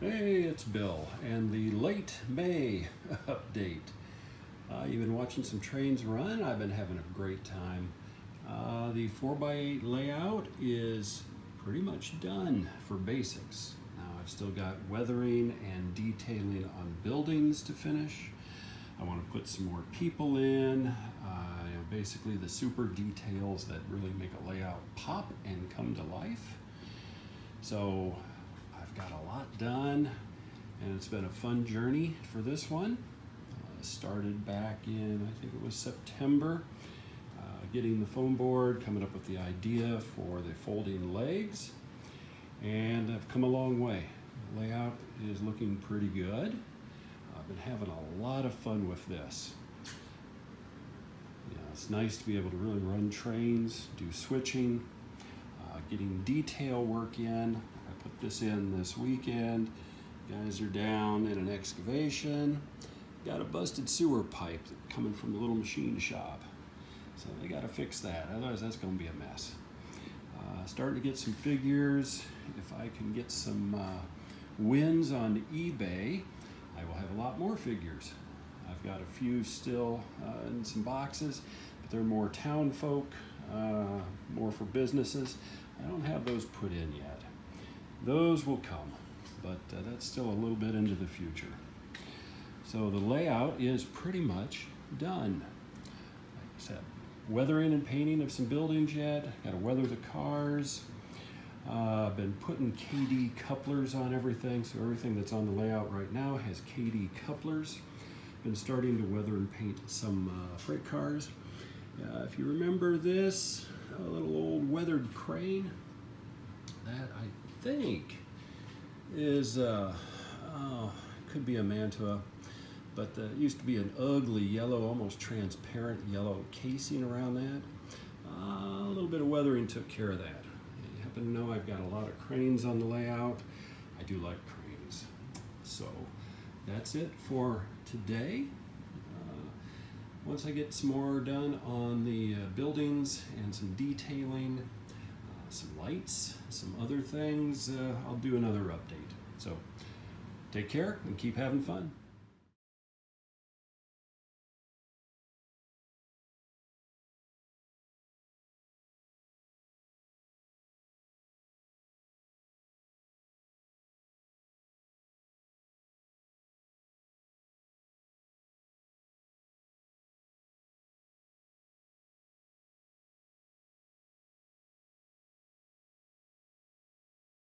Hey, it's Bill and the late May update. You've been watching some trains run. I've been having a great time. The 4x8 layout is pretty much done for basics. Now I've still got weathering and detailing on buildings to finish. I want to put some more people in, basically the super details that really make a layout pop and come to life. So I've got a lot done, and it's been a fun journey for this one. Started back in, I think it was September, getting the foam board, coming up with the idea for the folding legs, and I've come a long way. The layout is looking pretty good. I've been having a lot of fun with this. It's nice to be able to really run trains, do switching, getting detail work in. I put this in this weekend. Guys are down in an excavation. Got a busted sewer pipe coming from the little machine shop. So they got to fix that, otherwise that's going to be a mess. Starting to get some figures. If I can get some wins on eBay, I will have a lot more figures. I've got a few still in some boxes, but they're more town folk, more for businesses. I don't have those put in yet. Those will come, but that's still a little bit into the future. So the layout is pretty much done. Like I said, weathering and painting of some buildings yet. Got to weather the cars. I've been putting KD couplers on everything, so everything that's on the layout right now has KD couplers. Been starting to weather and paint some freight cars. If you remember this, a little old weathered crane, that I think is, could be a Mantua, but it used to be an ugly yellow, almost transparent yellow casing around that. A little bit of weathering took care of that. You happen to know I've got a lot of cranes on the layout. I do like cranes. So that's it for today. Once I get some more done on the buildings and some detailing, some lights, some other things, I'll do another update. So take care and keep having fun.